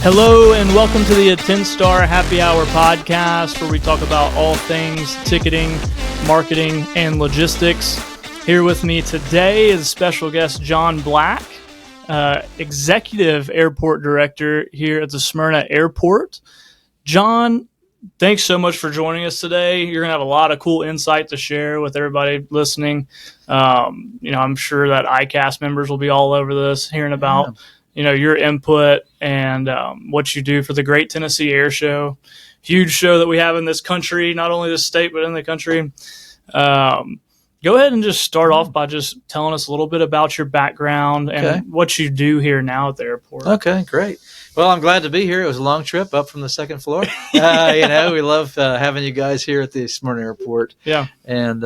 Hello and welcome to the 10 Star Happy Hour podcast, where we talk about all things ticketing, marketing, and logistics. Here with me today is special guest John Black, Executive Airport Director here at the Smyrna Airport. John, thanks so much for joining us today. You're going to have a lot of cool insight to share with everybody listening. I'm sure that ICAST members will be all over this, hearing about your input and what you do for the Great Tennessee Air Show. Huge show that we have in this country, not only this state, but in the country. Go ahead and just start off by just telling us a little bit about your background and what you do here now at the airport. Okay, great. Well, I'm glad to be here. It was a long trip up from the second floor. We love having you guys here at the Smyrna Airport. Yeah. And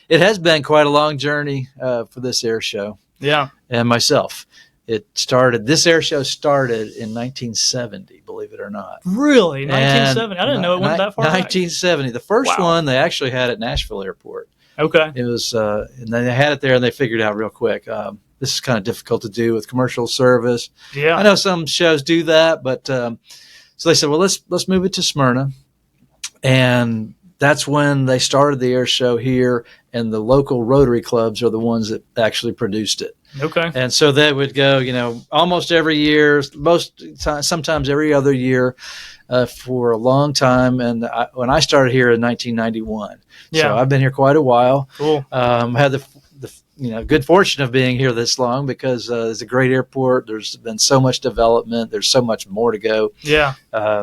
it has been quite a long journey for this air show. Yeah. And myself. This air show started in 1970, believe it or not. Really? 1970? I didn't know it went that far 1970. Back. The first one they actually had at Nashville Airport. Okay. It was, and they had it there and they figured it out real quick. This is kind of difficult to do with commercial service. Yeah. I know some shows do that, but so they said, well, let's move it to Smyrna. And that's when they started the air show here, and the local Rotary clubs are the ones that actually produced it. Okay. And so they would go, almost every year, sometimes every other year for a long time. And when I started here in 1991, so I've been here quite a while. Cool. Had the good fortune of being here this long because it's a great airport. There's been so much development. There's so much more to go. Yeah.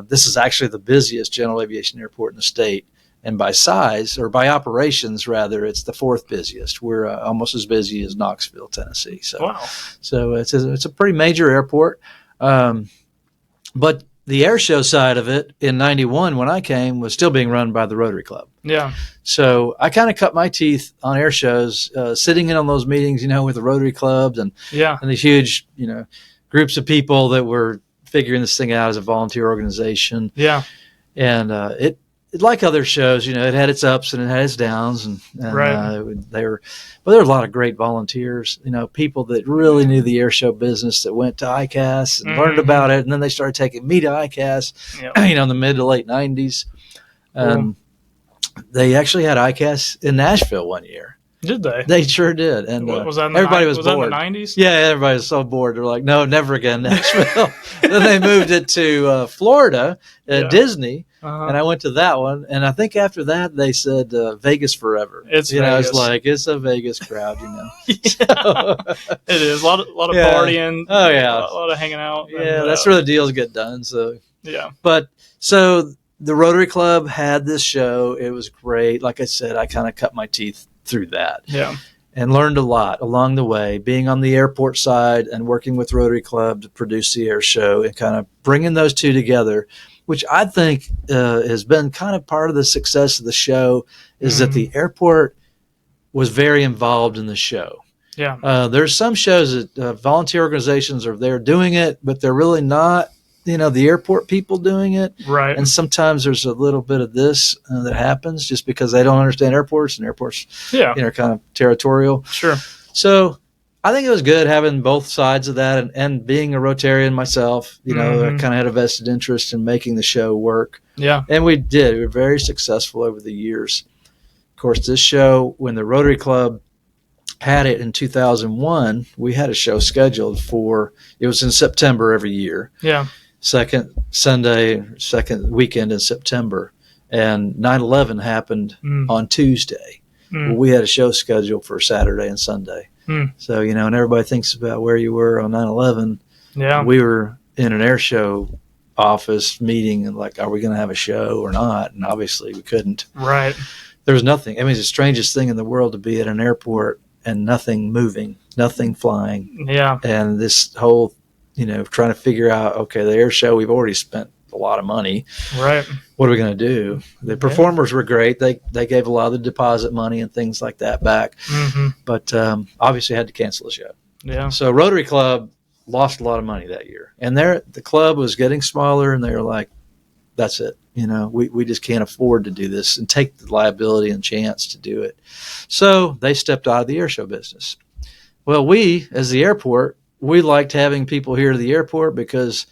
This is actually the busiest general aviation airport in the state. And by size, or by operations, rather, it's the fourth busiest. We're almost as busy as Knoxville, Tennessee. So it's a pretty major airport. But the air show side of it in 91, when I came, was still being run by the Rotary Club. Yeah. So I kind of cut my teeth on air shows, sitting in on those meetings, with the Rotary clubs and these huge, groups of people that were figuring this thing out as a volunteer organization. Yeah. And like other shows, it had its ups and it had its downs, and right. There were a lot of great volunteers, people that really knew the air show business that went to ICAST and learned about it, and then they started taking me to ICAST, in the mid to late 90s. They actually had ICAST in Nashville one year. Did they? They sure did. And was that everybody was bored. Was that in the 90s? Yeah, everybody was so bored. They're like, no, never again, Nashville. Then they moved it to Florida at Disney. Uh-huh. And I went to that one, and I think after that they said Vegas forever. It's Vegas. It's like it's a Vegas crowd, It is a lot of partying. Oh yeah, a lot of hanging out. Yeah, that's where the deals get done. So but so the Rotary Club had this show. It was great. Like I said, I kind of cut my teeth through that. Yeah. And learned a lot along the way, being on the airport side and working with Rotary Club to produce the air show and kind of bringing those two together, which I think has been kind of part of the success of the show, is that the airport was very involved in the show. Yeah. There's some shows that volunteer organizations are there doing it, but they're really not, the airport people doing it. Right. And sometimes there's a little bit of this that happens just because they don't understand airports, and airports, are kind of territorial. Sure. So I think it was good having both sides of that, and being a Rotarian myself, I kind of had a vested interest in making the show work. Yeah. And we did. We were very successful over the years. Of course, this show, when the Rotary Club had it in 2001, we had a show scheduled it was in September every year. Yeah. Second weekend in September. And 9/11 happened on Tuesday. Well, we had a show scheduled for Saturday and Sunday. So, and everybody thinks about where you were on 9/11. Yeah. We were in an air show office meeting and like, are we going to have a show or not? And obviously we couldn't. Right. There was nothing. I mean, it's the strangest thing in the world to be at an airport and nothing moving, nothing flying. Yeah. And this whole, trying to figure out, okay, the air show, we've already spent a lot of money. Right. What are we going to do? The performers were great. They gave a lot of the deposit money and things like that back. But obviously had to cancel the show. Yeah. So Rotary Club lost a lot of money that year. And the club was getting smaller, and they were like, that's it. We just can't afford to do this and take the liability and chance to do it. So they stepped out of the air show business. Well, we, as the airport, we liked having people here to the airport because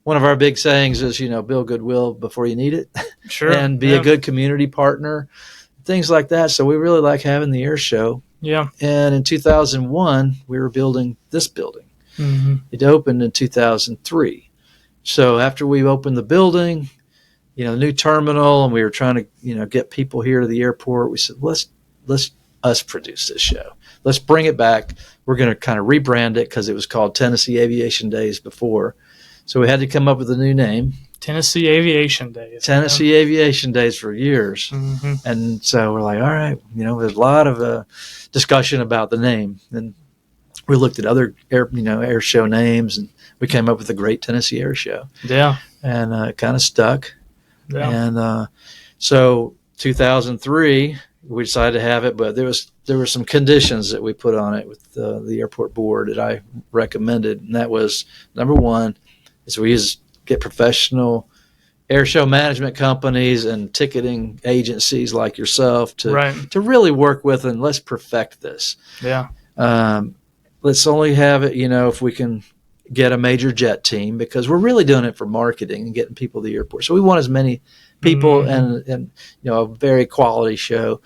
one of our big sayings is, build goodwill before you need it, Sure. and be a good community partner, things like that. So we really like having the air show. Yeah. And in 2001, we were building this building. Mm-hmm. It opened in 2003. So after we opened the building, new terminal, and we were trying to, get people here to the airport, we said, let's us produce this show. Let's bring it back. We're going to kind of rebrand it because it was called Tennessee Aviation Days before. So we had to come up with a new name. Tennessee Aviation Days. Tennessee Aviation Days for years. Mm-hmm. And so we're like, all right, there's a lot of discussion about the name. And we looked at other air show names, and we came up with the Great Tennessee Air Show. Yeah. And it kind of stuck. Yeah. And so 2003, we decided to have it, but there were some conditions that we put on it with the airport board that I recommended. And that was, number one, is we get professional air show management companies and ticketing agencies like yourself to really work with, and let's perfect this. Yeah. Let's only have it, if we can get a major jet team, because we're really doing it for marketing and getting people to the airport. So we want as many people and a very quality show.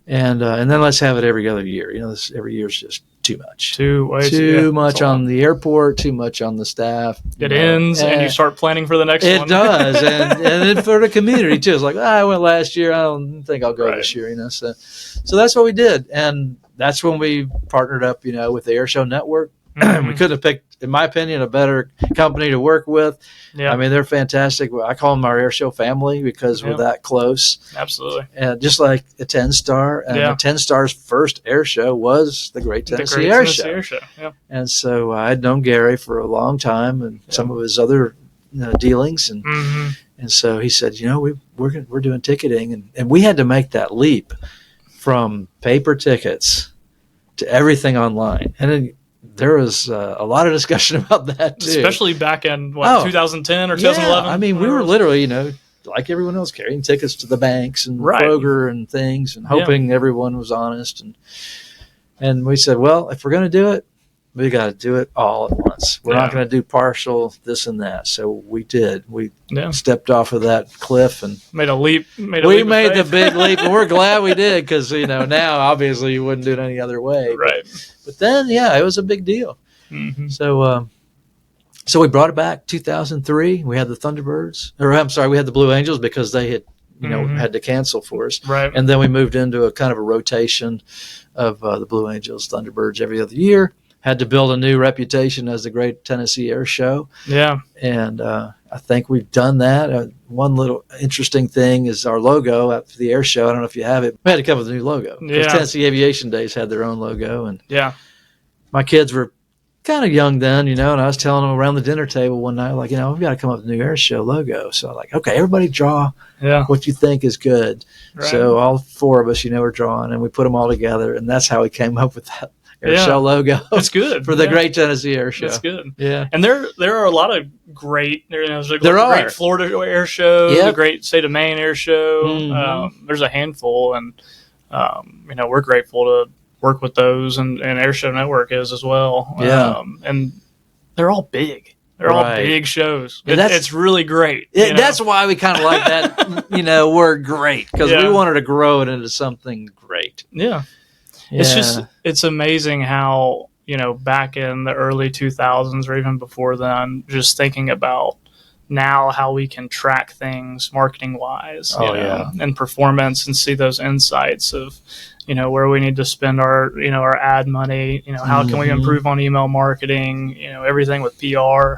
And then let's have it every other year. Every year is just too much. Too much on the airport, too much on the staff. It ends, and you start planning for the next one. It does, and then for the community too. It's like, I went last year. I don't think I'll go this year. So that's what we did, and that's when we partnered up, with the Air Show Network. Mm-hmm. We couldn't have picked, in my opinion, a better company to work with. Yeah. I mean, they're fantastic. I call them our air show family because we're that close. Absolutely. And just like a 10-star, and the 10-star's first air show was the Great Tennessee Air Show. Yeah. And so I'd known Gary for a long time, and some of his other dealings, and so he said, we're doing ticketing, and we had to make that leap from paper tickets to everything online, and then there was a lot of discussion about that too, especially back in 2010 or 2011. I mean, we were literally, like everyone else, carrying tickets to the banks and Kroger and things, and hoping everyone was honest. And we said, well, if we're going to do it, we got to do it all at once. We're not going to do partial this and that. So we did. We stepped off of that cliff and made a leap. We made the big leap, and we're glad we did, because now obviously you wouldn't do it any other way. Right. But then, it was a big deal. Mm-hmm. So we brought it back 2003. We had the Thunderbirds, we had the Blue Angels, because they had had to cancel for us. Right. And then we moved into a kind of a rotation of the Blue Angels, Thunderbirds every other year. Had to build a new reputation as the Great Tennessee Air Show. Yeah. And I think we've done that. One little interesting thing is our logo at the air show. I don't know if you have it. We had to come up with a new logo. Because Tennessee Aviation Days had their own logo. And my kids were kind of young then, and I was telling them around the dinner table one night, like, we've got to come up with a new air show logo. So I'm like, okay, everybody draw what you think is good. Right. So all four of us, were drawing, and we put them all together. And that's how we came up with that air show logo. That's good for the Great Tennessee Air Show. That's good. Yeah, and there are a lot of great. There's a great Florida Air Show, the Great State of Maine Air Show. Mm-hmm. There's a handful, and we're grateful to work with those, and Air Show Network is as well. Yeah, and they're all big. They're all big shows. It's really great. That's why we kind of like that. Word great, because we wanted to grow it into something great. Yeah. It's amazing how, back in the early 2000s or even before then, just thinking about now how we can track things marketing wise and performance, and see those insights of, where we need to spend our ad money, how can we improve on email marketing, everything with PR.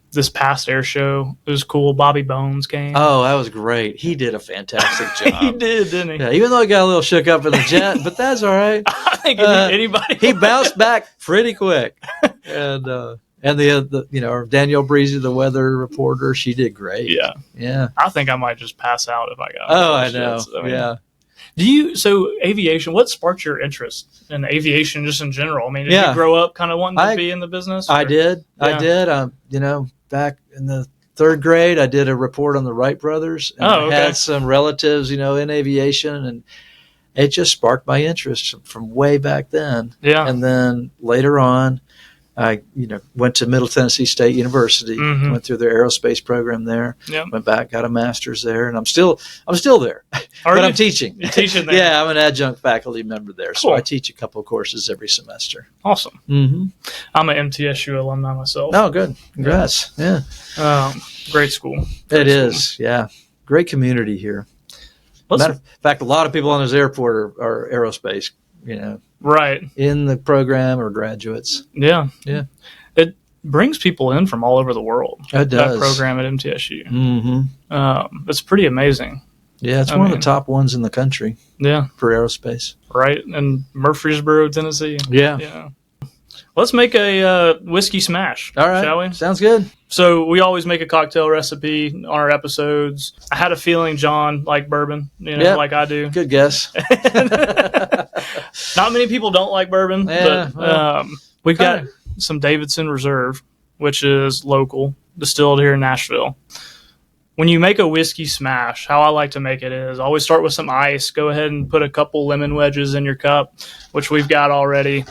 This past air show, it was cool. Bobby Bones came. Oh, that was great. He did a fantastic job. He did, didn't he? Yeah, even though he got a little shook up in the jet, but that's all right. I think anybody. He bounced back pretty quick, and the Danielle Breezy, the weather reporter, she did great. Yeah. I think I might just pass out if I got. Oh, I know. So aviation, what sparked your interest in aviation just in general? I mean, did you grow up kind of wanting to be in the business? I did. Back in the third grade, I did a report on the Wright brothers, and I had some relatives, in aviation, and it just sparked my interest from way back then. Yeah. And then later on, I went to Middle Tennessee State University, Mhm. went through their aerospace program there, Yep. went back, got a master's there, and I'm still there, Are but you? I'm teaching. You're teaching there? Yeah, I'm an adjunct faculty member there, so Cool. I teach a couple of courses every semester. Awesome. Mm-hmm. I'm an MTSU alumni myself. Oh, good. Congrats. Yeah, Great school. it is. Yeah, great community here. Let's, Matter of fact, a lot of people on this airport are aerospace, right. in the program or graduates. Yeah. Yeah. It brings people in from all over the world. It does. That program at MTSU. Mm-hmm. It's pretty amazing. Yeah, it's I one of mean- the top ones in the country Yeah. for aerospace. Right. In Murfreesboro, Tennessee. Yeah. Yeah. Let's make a whiskey smash. All right. Shall we? Sounds good. So we always make a cocktail recipe on our episodes. I had a feeling John liked bourbon, Yeah. like I do. Good guess. Not many people don't like bourbon, Yeah, but well, we've got kinda. some Davidson Reserve, which is local, distilled here in Nashville. When you make a whiskey smash, how I like to make it is always start with some ice. Go ahead and put a couple lemon wedges in your cup, which we've got already.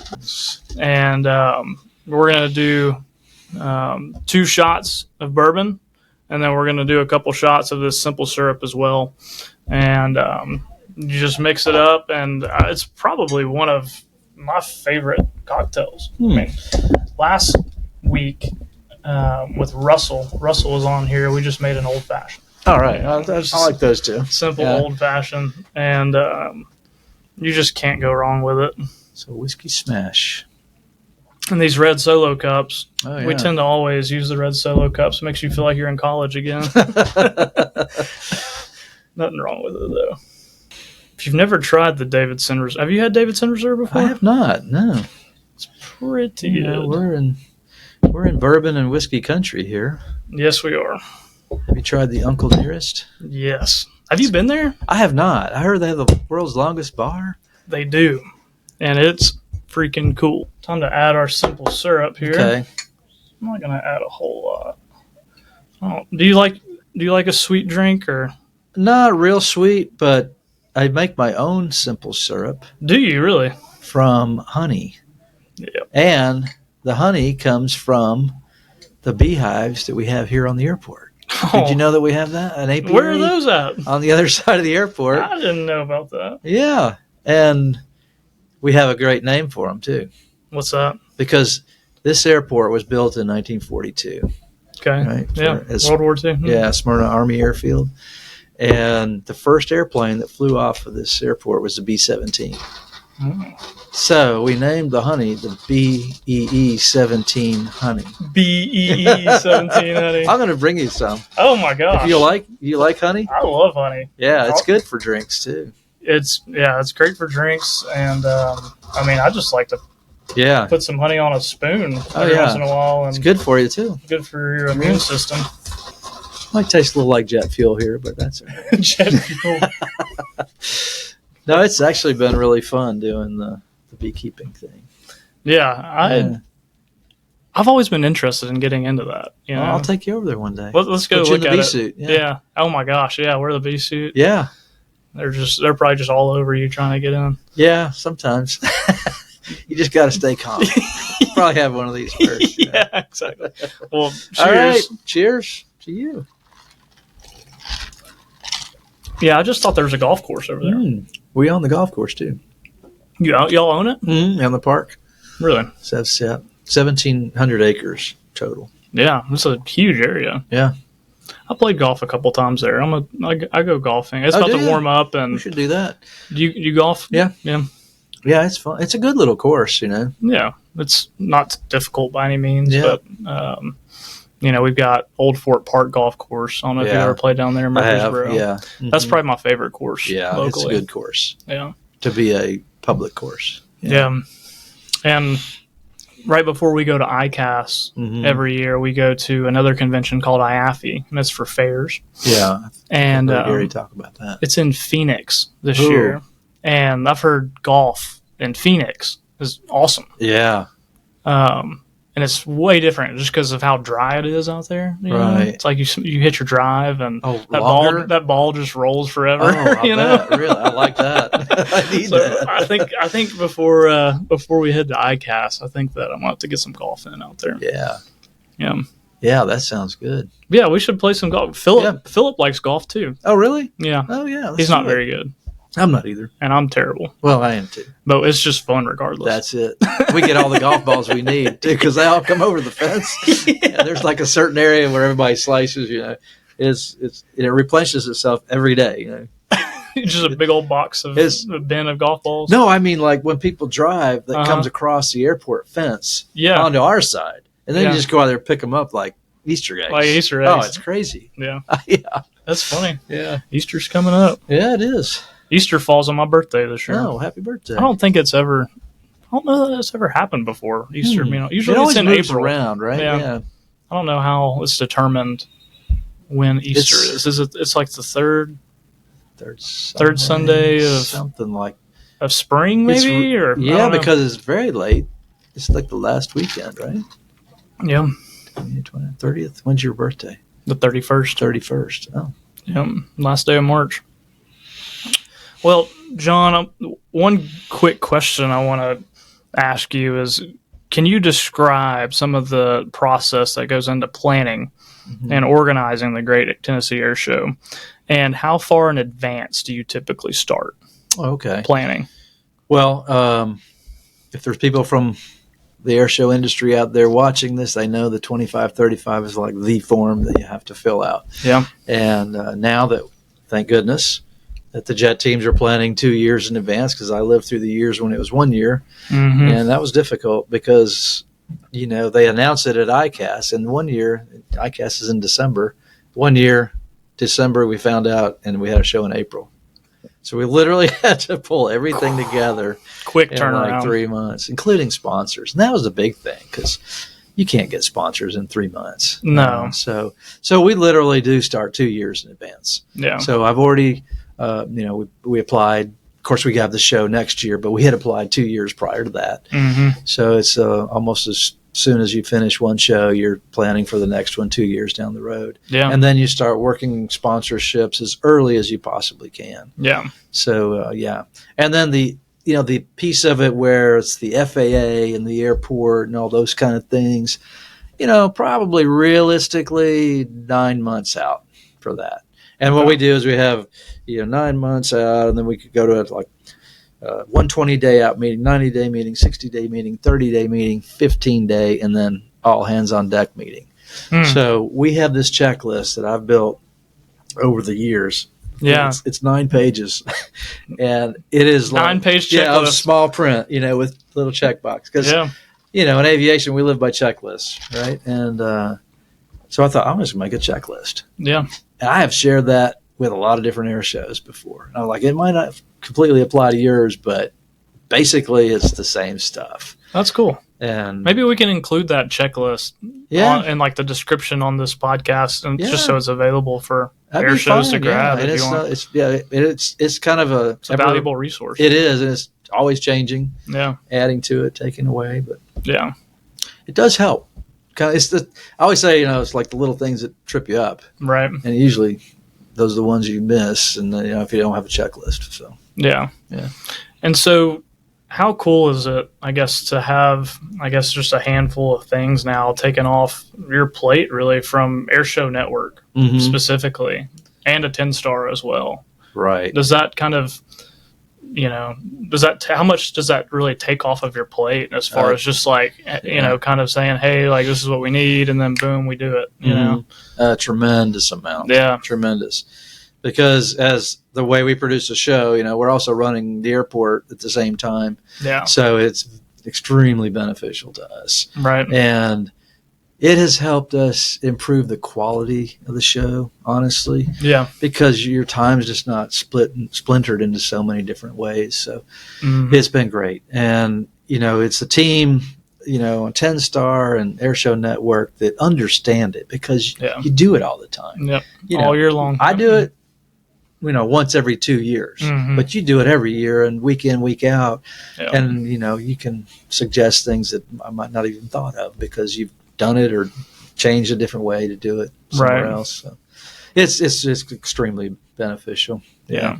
And we're going to do 2 shots of bourbon, and then we're going to do a couple shots of this simple syrup as well. And you just mix it up, and it's probably one of my favorite cocktails. I mean, last week with Russell was on here. We just made an old fashioned, All right. I like those two. simple Yeah. old fashioned, and you just can't go wrong with it. So whiskey smash. And these red Solo cups, Oh, we yeah. tend to always use the red Solo cups. It makes you feel like you're in college again. Nothing wrong with it though. If you've never tried the Davidson Reserve, have you had Davidson Reserve before? I have not. No. Pretty Yeah, good. we're in bourbon and whiskey country here. Yes, we are. Have you tried the Uncle Nearest? Yes. Have you been there? I have not. I heard they have the world's longest bar. They do, and it's freaking cool. Time to add our simple syrup here. Okay. I'm not gonna add a whole lot. Do you like a sweet drink, or Not real sweet, but I make my own simple syrup do you really? from honey. Yep. And the honey comes from the beehives that we have here on the airport. Did you know that we have that? An apiary Where are those at? on the other side of the airport. I didn't know about that. Yeah. And we have a great name for them, too, What's that? because this airport was built in 1942. Okay. Right. Yeah. It's- World War II. Yeah, Smyrna Army Airfield. And the first airplane that flew off of this airport was the B-17. Mm. So we named the honey the BEE-17 honey. BEE-17 honey. I'm going to bring you some. Oh my gosh. If you like honey? I love honey. Yeah, it's good for drinks too. It's great for drinks, and I just like to Yeah, put some honey on a spoon every yeah. once in a while, and it's good for you too. good for your immune system. Might taste a little like jet fuel here, but that's all right. Jet fuel. No, it's actually been really fun doing the beekeeping thing. Yeah, I've always been interested in getting into that. You know, Well, I'll take you over there one day. let's go Put you in look the at bee it. suit. Yeah. Oh my gosh. Yeah, wear the bee suit. Yeah. They're probably just all over you trying to get in. Yeah, sometimes. You just got to stay calm. Probably have one of these first. you know. Yeah, exactly. Well, cheers. All right. Cheers to you. Yeah, I just thought there was a golf course over there. We own the golf course too. Y'all own it? In the park. Really? So that's 1,700 acres total. Yeah, it's a huge area. Yeah. I played golf a couple times there. I go golfing. It's Oh, about do to you? warm up, We and should do that. do you golf? Yeah. Yeah. Yeah, it's fun. It's a good little course, you know. Yeah, it's not difficult by any means, Yeah. but we've got Old Fort Park Golf Course. I don't know if you Yeah. ever played down there in I have. Murfreesboro. Yeah. That's Mhm. probably my favorite course. Yeah, locally. it's a good course Yeah, to be a public course. yeah, and right before we go to ICASS Mhm. every year, we go to another convention called IAFI, and it's for fairs. Yeah. And I heard Gary talk about that. it's in Phoenix this Ooh. year, and I've heard golf in Phoenix is awesome. Yeah. and it's way different just because of how dry it is out there. You know? Right. It's like you hit your drive, and longer? that ball just rolls forever. I you know, bet. Really, I like that. I need so that. I think before we head to ICAST, I think that I'm gonna have to get some golf in out there. Yeah, Yeah, that sounds good. yeah. We should play some golf. Philip likes golf too. Oh, really? Yeah. Oh, yeah. He's not very good, I'm not either. and I'm terrible. Well, I am too. But it's just fun regardless. That's it. We get all the golf balls we need too, because they all come over the fence. Yeah, there's like a certain area where everybody slices. It replenishes itself every day. just a big old box of a bin of golf balls. No, I mean like when people drive, that comes across the airport fence onto our side, and then you just go out there and pick them up like Easter eggs. Like Easter eggs. Oh, it's crazy. Yeah, yeah, that's funny. Yeah, Easter's coming up. Yeah, it is. Easter falls on my birthday this year. Oh, happy birthday! I don't know that it's ever happened before. Easter, usually it always it's in moves April. around, right? Yeah. I don't know how it's determined when Easter is. It's like the third Sunday of something like of spring, maybe, or because it's very late. It's like the last weekend, right? Yeah, 30th. When's your birthday? The 31st. 31st. Oh, yeah, last day of March. Well, John, one quick question I want to ask you is, can you describe some of the process that goes into planning and organizing the Great Tennessee Air Show, and how far in advance do you typically start planning? Well, if there's people from the air show industry out there watching this, they know the 2535 is like the form that you have to fill out. Yeah. And now that, thank goodness, that the jet teams are planning 2 years in advance, because I lived through the years when it was 1 year, and that was difficult because, they announce it at ICAST, and 1 year, ICAST is in December. 1 year, December, we found out, and we had a show in April. So we literally had to pull everything together quick in turnaround, like 3 months, including sponsors. And that was a big thing because you can't get sponsors in 3 months. No. So we literally do start 2 years in advance. Yeah. So I've already, we applied. Of course, we have the show next year, but we had applied 2 years prior to that. So it's almost as soon as you finish one show, you're planning for the next one 2 years down the road. Yeah. And then you start working sponsorships as early as you possibly can. Yeah. So, And then the piece of it where it's the FAA and the airport and all those kind of things, probably realistically 9 months out for that. And what we do is we have, 9 months out, and then we could go to like 120-day out meeting, 90-day meeting, 60-day meeting, 30-day meeting, 15-day, and then all hands on deck meeting. So we have this checklist that I've built over the years. Yeah. It's 9 pages, and it is 9-page checklist. Yeah, small print, with little checkbox. Because, in aviation, we live by checklists, right? And so I thought, I'm just going to make a checklist. Yeah. And I have shared that with a lot of different air shows before. And I'm like, it might not completely apply to yours, but basically it's the same stuff. That's cool. And maybe we can include that checklist in like the description on this podcast, and just so it's available for air shows to grab. And if you want. It's kind of a valuable resource. It is, and it's always changing. Yeah, adding to it, taking away, but it does help. I always say, it's like the little things that trip you up, right? And usually those are the ones you miss, and if you don't have a checklist. So yeah. And so, how cool is it, I guess, to have, just a handful of things now taken off your plate, really, from Airshow Network specifically, and a 10-star as well. Right. Does that kind of, how much does that really take off of your plate as far as just like, kind of saying, hey, like, this is what we need, and then boom, we do it, you know? A tremendous amount. Yeah. Tremendous. Because as the way we produce the show, we're also running the airport at the same time. Yeah. So it's extremely beneficial to us. Right. And it has helped us improve the quality of the show, honestly. Yeah. Because your time's just not splintered into so many different ways. So it's been great. And, it's a team, a 10-star and Airshow Network that understand it, because you do it all the time. Yep. All year long. I do it once every 2 years, Mhm. but you do it every year and week in, week out. Yeah. And, you can suggest things that I might not even thought of because you've done it or changed a different way to do it somewhere Right. else. So it's extremely beneficial. Yeah.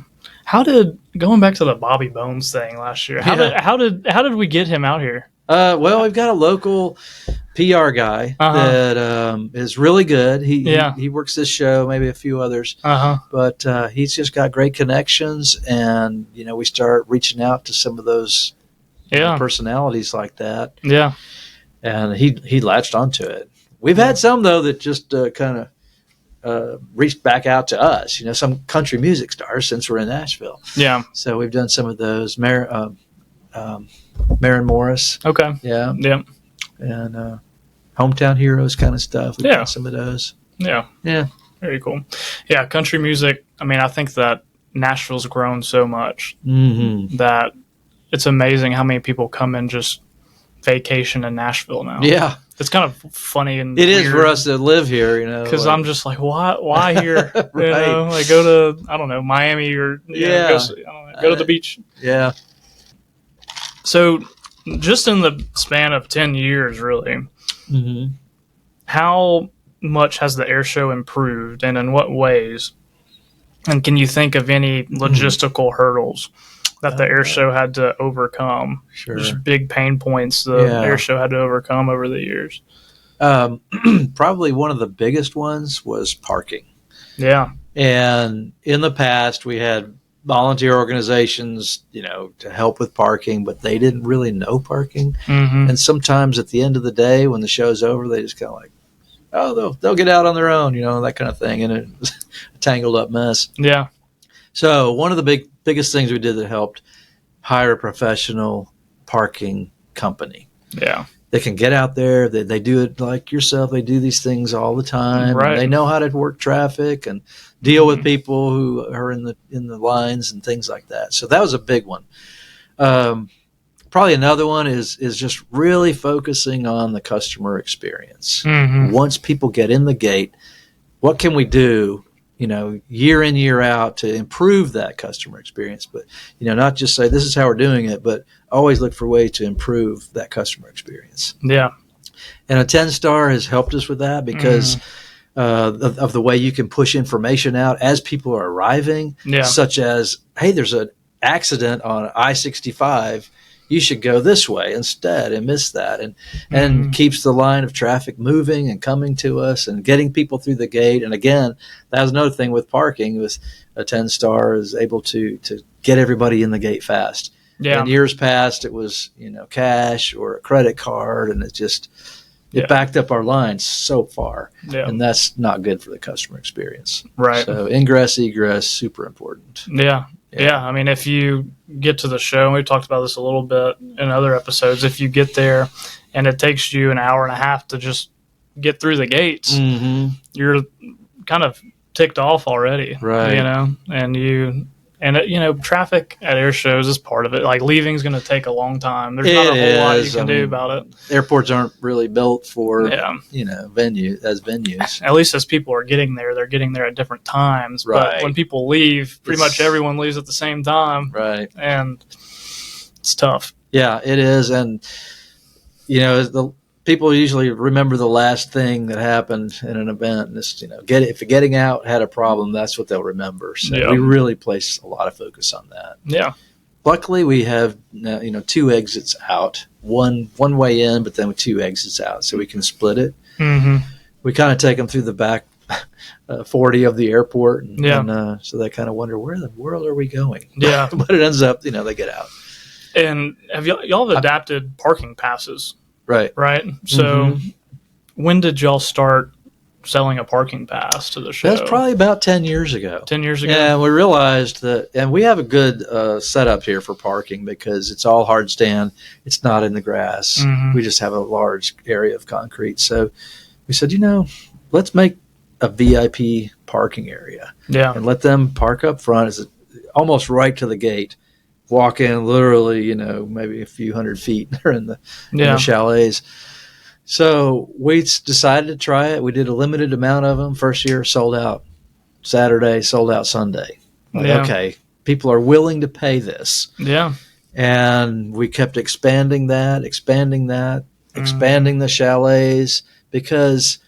Going back to the Bobby Bones thing last year? How did we get him out here? Well, we've got a local PR guy that is really good. He works this show, maybe a few others, but he's just got great connections. And we start reaching out to some of those personalities like that. Yeah, and he latched onto it. We've had some though that just kind of reached back out to us. Some country music stars since we're in Nashville. Yeah. So we've done some of those. Maren Morris. Okay. Yeah. Yeah. And Hometown Heroes kind of stuff. We've done some of those. Yeah. Yeah. Very cool. Yeah, country music. I mean, I think that Nashville's grown so much that it's amazing how many people come and just vacation in Nashville now. Yeah. It's kind of funny and it is for us to live here, because I'm just like, why here? Right. Like go to, I don't know, Miami or go to the beach. Yeah. So, just in the span of 10 years, really, how much has the air show improved, and in what ways? And can you think of any logistical hurdles that the air show had to overcome? Sure. Just big pain points the air show had to overcome over the years. Probably one of the biggest ones was parking. Yeah. And in the past, we had volunteer organizations, to help with parking, but they didn't really know parking. And sometimes at the end of the day, when the show's over, they just kind of like, oh, they'll get out on their own, that kind of thing. And it was a tangled up mess. Yeah. So one of the biggest things we did that helped, hire a professional parking company. Yeah. They can get out there. They do it like yourself. They do these things all the time. Right. They know how to work traffic and deal with people who are in the lines and things like that. So that was a big one. Probably another one is just really focusing on the customer experience. Once people get in the gate, what can we do, year in, year out to improve that customer experience? But, not just say this is how we're doing it, but always look for ways to improve that customer experience. Yeah. And a 10-star has helped us with that because of the way you can push information out as people are arriving, such as, hey, there's an accident on I-65. You should go this way instead and miss that. And keeps the line of traffic moving and coming to us and getting people through the gate. And again, that was another thing with parking. With a 10-star is able to get everybody in the gate fast. Yeah. In years past, it was, cash or a credit card, and it backed up our lines so far. Yeah. And that's not good for the customer experience. Right. So ingress, egress, super important. Yeah. Yeah. I mean, if you get to the show, and we talked about this a little bit in other episodes, if you get there and it takes you an hour and a half to just get through the gates, you're kind of ticked off already. Right. And traffic at air shows is part of it. Like, leaving's going to take a long time. There's not a whole lot you can do about it. Airports aren't really built for, venues. At least as people are getting there, they're getting there at different times. Right. But when people leave, pretty much everyone leaves at the same time. Right. And it's tough. Yeah, it is. And, the people usually remember the last thing that happened in an event. And it's, if getting out had a problem, that's what they'll remember. So we really place a lot of focus on that. Yeah. Luckily, we have, 2 exits out, one way in, but then with 2 exits out, so we can split it. We kind of take them through the back 40 of the airport. And so they kind of wonder, where in the world are we going? Yeah. But it ends up, they get out. And have y'all have adapted parking passes? Right. So when did y'all start selling a parking pass to the show? That's probably about 10 years ago. 10 years ago? Yeah, we realized that, and we have a good setup here for parking because it's all hard stand. It's not in the grass. We just have a large area of concrete. So we said, let's make a VIP parking area. Yeah. And let them park up front. It's almost right to the gate. Walk in literally, maybe a few hundred feet. They're in the chalets. So we decided to try it. We did a limited amount of them. First year sold out Saturday, sold out Sunday. Like, Yeah. okay, people are willing to pay this. Yeah. And we kept expanding that, expanding the chalets, because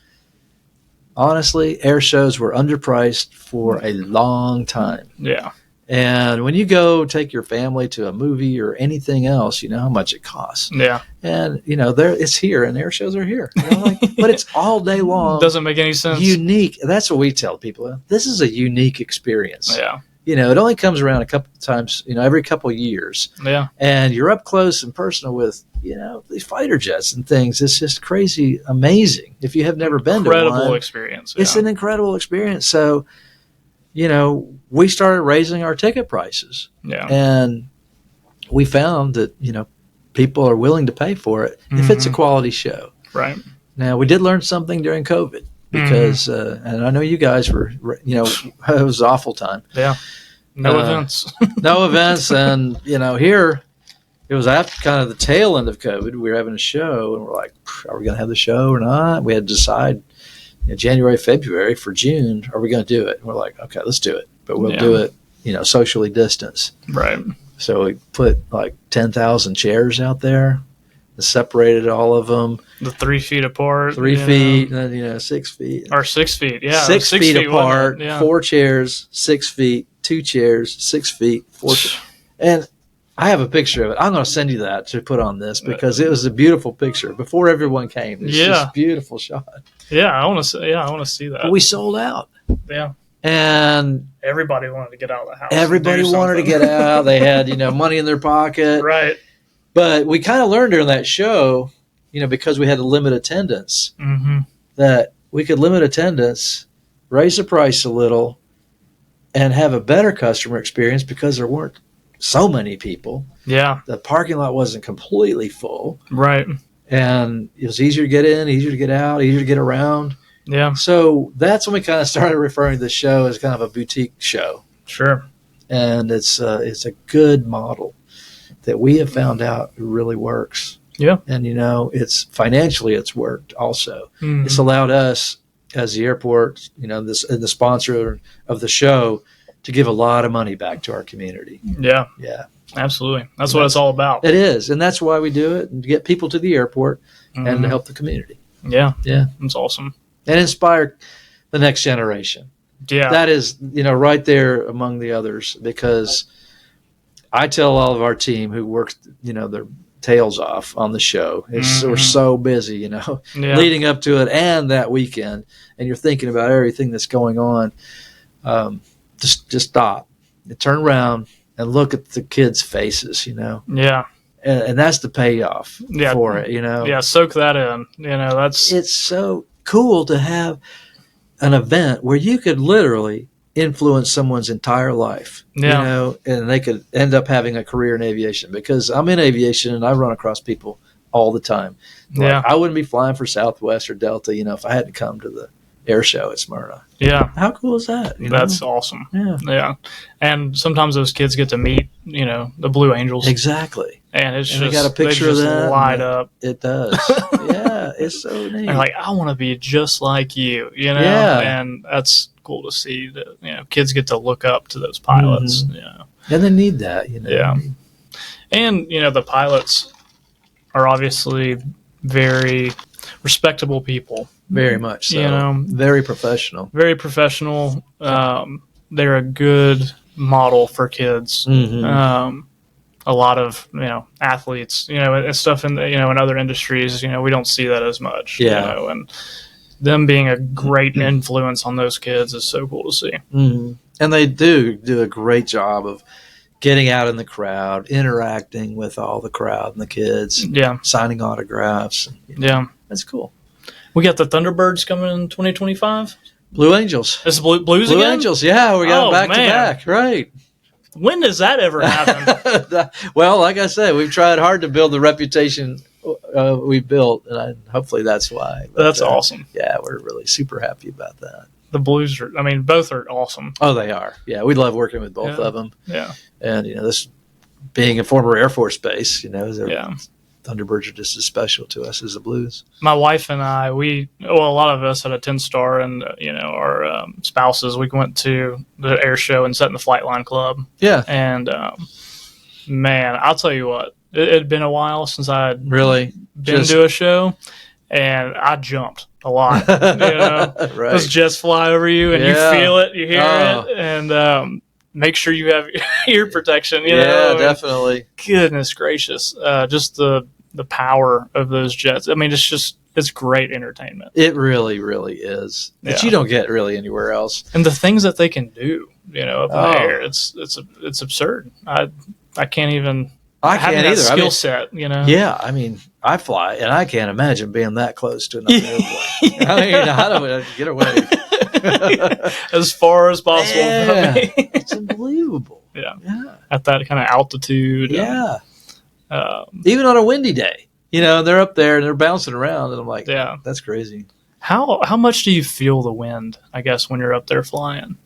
honestly, air shows were underpriced for a long time. Yeah. And when you go take your family to a movie or anything else, you know how much it costs. Yeah. And, you know, it's here, and air shows are here. You know, like, but it's all day long. Doesn't make any sense. Unique. That's what we tell people. This is a unique experience. Yeah. You know, it only comes around a couple of times, you know, every couple of years. Yeah. And you're up close and personal with, you know, these fighter jets and things. It's just crazy, amazing. If you have never been to Incredible one, experience. it's Yeah. an incredible experience. So, you know, we started raising our ticket prices, Yeah. and we found that, you know, people are willing to pay for it if it's a quality show. Right. Now, we did learn something during COVID because, and I know you guys were, you know, it was an awful time. Yeah. No events. No events. And, you know, here it was after kind of the tail end of COVID. We were having a show, and we're like, are we going to have the show or not? We had to decide, you know, January, February. For June, are we going to do it? And we're like, okay, let's do it. But we'll do it, you know, socially distanced. Right. So we put like 10,000 chairs out there, and separated all of them. The 3 feet apart. 3 feet, and then, you know, 6 feet. Or 6 feet. Yeah. 6 feet wasn't it? apart, Yeah. 4 chairs, 6 feet, 2 chairs, 6 feet, 4 chairs. And I have a picture of it. I'm going to send you that to put on this because it was a beautiful picture before everyone came. It's just a beautiful shot. Yeah. I want to see that. But we sold out. Yeah. And Everybody wanted to get out of the house. everybody and do wanted to something. get out. They had, you know, money in their pocket. Right. But we kind of learned during that show, you know, because we had to limit attendance, Mm-hmm. that we could limit attendance, raise the price a little, and have a better customer experience because there weren't so many people. Yeah. The parking lot wasn't completely full, Right. and it was easier to get in, easier to get out, easier to get around. Yeah. So that's when we kind of started referring to the show as kind of a boutique show. Sure. And it's a good model that we have found out really works. Yeah. And, you know, it's financially it's worked also. Mhm. It's allowed us as the airport, you know, the sponsor of the show, to give a lot of money back to our community. Yeah. Yeah, Absolutely. That's what it's all about. it is. And that's why we do it, and to get people to the airport and Mhm. to help the community. Yeah. Yeah. It's awesome. And inspire the next generation. Yeah. That is, you know, right there among the others, because I tell all of our team who works, you know, their tails off on the show. We're so busy, you know, Yeah. leading up to it and that weekend, and you're thinking about everything that's going on. Just stop, turn around, and look at the kids' faces, you know, Yeah. and that's the payoff Yeah. for it, you know. Yeah. Soak that in. You know, that's It's so cool to have an event where you could literally influence someone's entire life, Yeah. you know, and they could end up having a career in aviation, because I'm in aviation and I run across people all the time. Like, Yeah. I wouldn't be flying for Southwest or Delta, you know, if I hadn't come to the air show at Smyrna. yeah. How cool is that? You know? That's awesome. Yeah, Yeah. And sometimes those kids get to meet, you know, the Blue Angels. exactly. And it's And we just got a picture they of just that, light and up. It does. Yeah, it's so neat. And like, I want to be just like you, you know? Yeah. And that's cool to see that, you know, kids get to look up to those pilots. Mhm. You know? And they need that, you know. Yeah. And, you know, the pilots are obviously very respectable people, Very much so. You know. Very professional. very professional. They're a good model for kids. Mhm. A lot of, you know, athletes, you know, and stuff in the, you know, in other industries, you know, we don't see that as much. Yeah. You know, and them being a great influence on those kids is so cool to see. Mhm. And they do a great job of getting out in the crowd, interacting with all the crowd and the kids, Yeah. signing autographs. Yeah. That's cool. We got the Thunderbirds coming in 2025. Blue Angels. Is it Blues Blue again? Angels, yeah, we got Oh, back to man. back, right? When does that ever happen? Well, like I said, we've tried hard to build the reputation we built, and hopefully that's why. But, That's awesome. Yeah, we're really super happy about that. The Blues are, I mean, both are awesome. Oh, they are. Yeah, we love working with both Yeah. of them. Yeah. And, you know, this being a former Air Force base, you know, Yeah. Thunderbirds are just as special to us as the Blues. My wife and I, a lot of us at a 10-star, and our spouses, we went to the air show and sat in the Flight Line Club. Yeah. And man, I'll tell you what, it had been a while since I had Really been to a show, and I jumped a lot. Right. Those jets fly over you, and you feel it, you hear it, and make sure you have ear protection. Definitely. Goodness gracious, just the power of those jets. I mean, it's great entertainment. It really, really is. But you don't get really anywhere else. And the things that they can do, up in the air, it's absurd. I can't even. I can't either. Skill set, Yeah, I mean, I fly, and I can't imagine being that close to another airplane. I mean, I don't get away as far as possible. Yeah, it's unbelievable. Yeah, at that kind of altitude. Yeah, even on a windy day, they're up there and they're bouncing around, and I'm like, yeah, that's crazy. How much do you feel the wind? I guess when you're up there flying.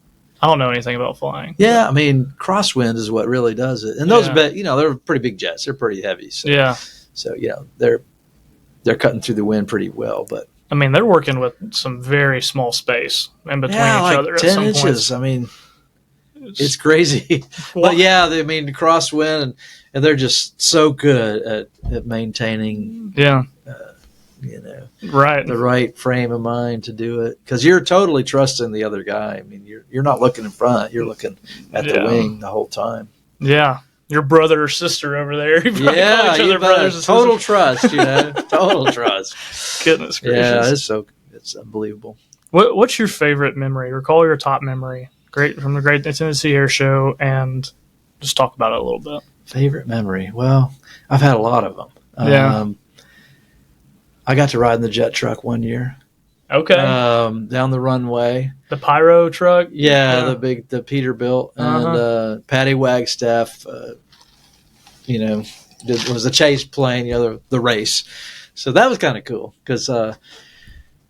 I don't know anything about flying. Yeah, I mean, crosswind is what really does it. And those, they're pretty big jets. They're pretty heavy. So, So they're cutting through the wind pretty well. But I mean, they're working with some very small space in between each other. 10 at some inches. Points. I mean, it's crazy. But yeah, I mean, crosswind, and they're just so good at maintaining. Yeah. Right, the right frame of mind to do it, because you're totally trusting the other guy. I mean, you're not looking in front; you're looking at the wing the whole time. Yeah, your brother or sister over there. You total trust. Total trust. Goodness gracious! Yeah, it's unbelievable. What's your favorite memory? Recall your top memory. Great from the Great Tennessee Air Show, and just talk about it a little bit. Favorite memory? Well, I've had a lot of them. Yeah. I got to ride in the jet truck one year. Okay. Down the runway. The pyro truck? Yeah. The Peterbilt. And Patty Wagstaff, was the chase plane, the race. So that was kind of cool because I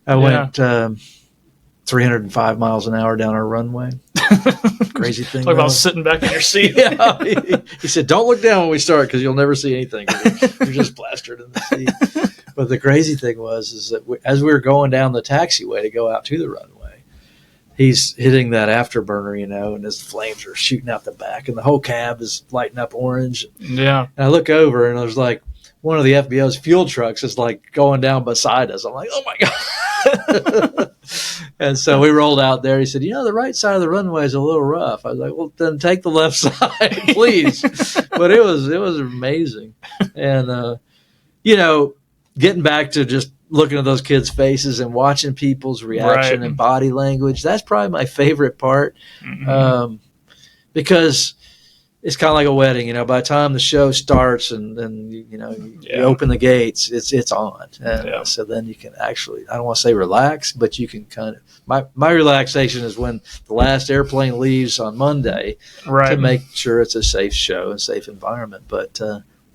went 305 miles an hour down our runway. Crazy thing. Talk about sitting back in your seat. He said, don't look down when we start because you'll never see anything. You're just plastered in the seat. But the crazy thing is that as we were going down the taxiway to go out to the runway, he's hitting that afterburner, and his flames are shooting out the back, and the whole cab is lighting up orange. Yeah. And I look over, and there's like one of the FBO's fuel trucks is like going down beside us. I'm like, oh my God. And so we rolled out there. He said, the right side of the runway is a little rough. I was like, well, then take the left side, please. But it was amazing. And, getting back to just looking at those kids' faces and watching people's reaction and body language, that's probably my favorite part. Mm-hmm. Because it's kind of like a wedding, by the time the show starts and you open the gates, it's on. And so then you can actually, I don't want to say relax, but you can kind of, my relaxation is when the last airplane leaves on Monday to make sure it's a safe show and safe environment. But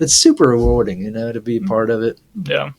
it's super rewarding, to be a part of it. Yeah.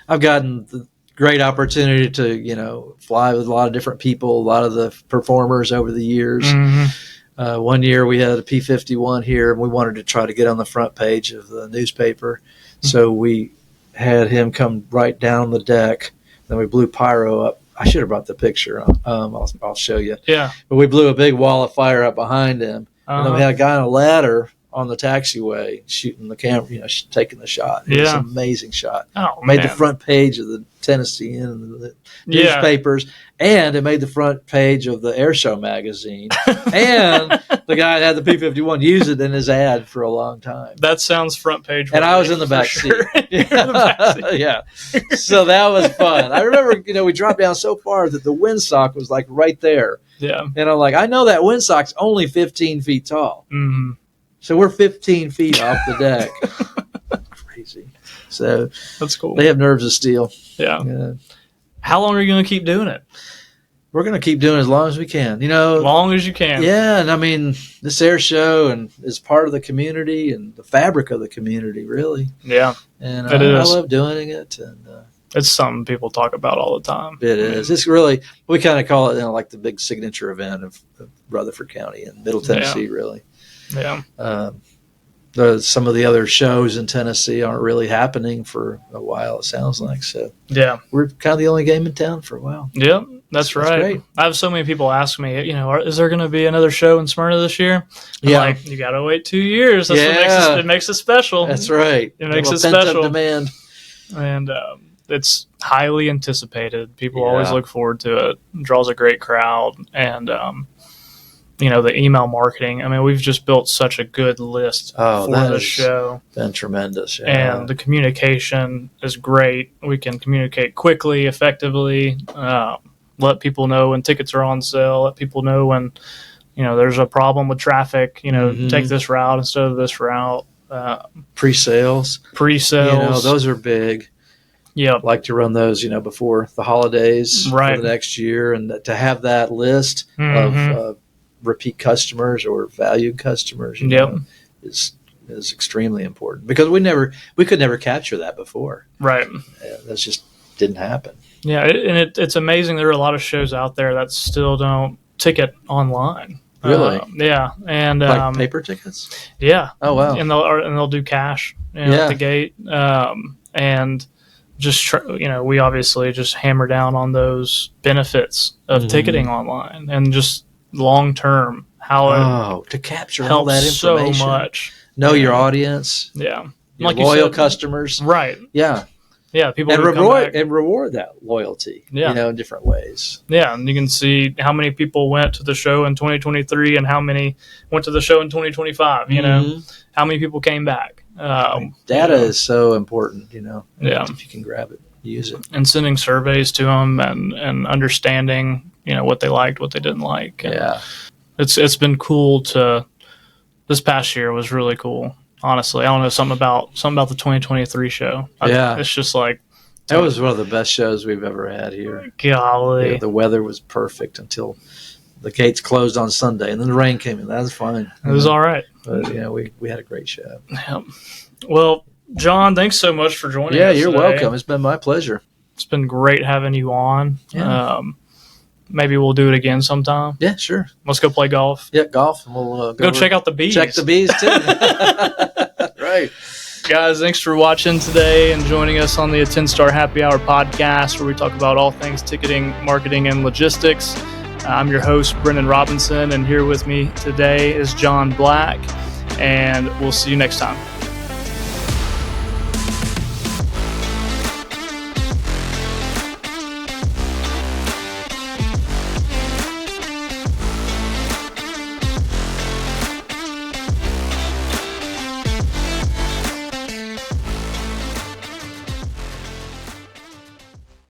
I've gotten the great opportunity to, fly with a lot of different people, a lot of the performers over the years. Mm-hmm. One year we had a P-51 here, and we wanted to try to get on the front page of the newspaper. Mm-hmm. So we had him come right down the deck. Then we blew pyro up. I should have brought the picture. I'll show you. Yeah. But we blew a big wall of fire up behind him. And then we had a guy on a ladder on the taxiway shooting the camera, taking the shot. It was an amazing shot. Oh, made the front page of the Tennessean and the newspapers, and it made the front page of the Air Show magazine. And the guy that had the P-51 used it in his ad for a long time. That sounds front page. And I was in the back seat. Yeah. So that was fun. I remember, we dropped down so far that the windsock was like right there. Yeah. And I'm like, I know that windsock's only 15 feet tall. Mm-hmm. So we're 15 feet off the deck. Crazy. So that's cool. They have nerves of steel. Yeah. How long are you going to keep doing it? We're going to keep doing it as long as we can. As long as you can. Yeah. And I mean, this air show is part of the community and the fabric of the community, really. Yeah. And I love doing it. And it's something people talk about all the time. It is. It's really, we kind of call it like the big signature event of Rutherford County and Middle Tennessee, really. Yeah. some of the other shows in Tennessee aren't really happening for a while, it sounds like. So Yeah. we're kind of the only game in town for a while. Yep. That's right. great. I have so many people ask me, is there going to be another show in Smyrna this year? I'm Yeah. like, you got to wait 2 years. That's what Yeah. it makes it special. That's right. It makes it Pent-up special. demand. And it's highly anticipated. People always Yeah. look forward to it. It draws a great crowd. And, the email marketing. I mean, we've just built such a good list for that the has show. been tremendous. Yeah. And the communication is great. We can communicate quickly, effectively, let people know when tickets are on sale, let people know when, there's a problem with traffic, Mhm. take this route instead of this route. Pre-sales. Pre-sales. Those are big. Yep. Like to run those, before the holidays Right. for the next year, and to have that list Mhm. of repeat customers or valued customers, Yep. is extremely important, because we could never capture that before. Right. That just didn't happen. Yeah, it's amazing. There are a lot of shows out there that still don't ticket online. Really? Yeah, and Like paper tickets. yeah. Oh wow. And they'll do cash at Yeah. the gate, and just we obviously just hammer down on those benefits of Mhm. ticketing online, and just long term how To capture it all that helps so information, much. know your Yeah. audience, Yeah, your like you loyal said, customers. right? Yeah, Yeah, people and who come back. reward that loyalty. Yeah. In different ways. Yeah, and you can see how many people went to the show in 2023 and how many went to the show in 2025. Mhm. How many people came back. Data is so important. Yeah. If you can grab it, use it. And sending surveys to them and understanding, what they liked, what they didn't like. And Yeah. it's been cool this past year was really cool. Honestly, I don't know, something about the 2023 show. Yeah. It's just like, That was one of the best shows we've ever had here. golly. Yeah, the weather was perfect until the gates closed on Sunday, and then the rain came in. That was fine. It was all right. But we had a great show. Yeah. Well, John, thanks so much for joining Yeah, us you're today. welcome. It's been my pleasure. It's been great having you on. Yeah. Maybe we'll do it again sometime. Yeah, sure. Let's go play golf. Yeah, golf, and we'll Go check out the bees. Check the bees too. Right. Guys, thanks for watching today and joining us on the Attend Star Happy Hour podcast, where we talk about all things ticketing, marketing, and logistics. I'm your host, Brendan Robinson, and here with me today is John Black, and we'll see you next time.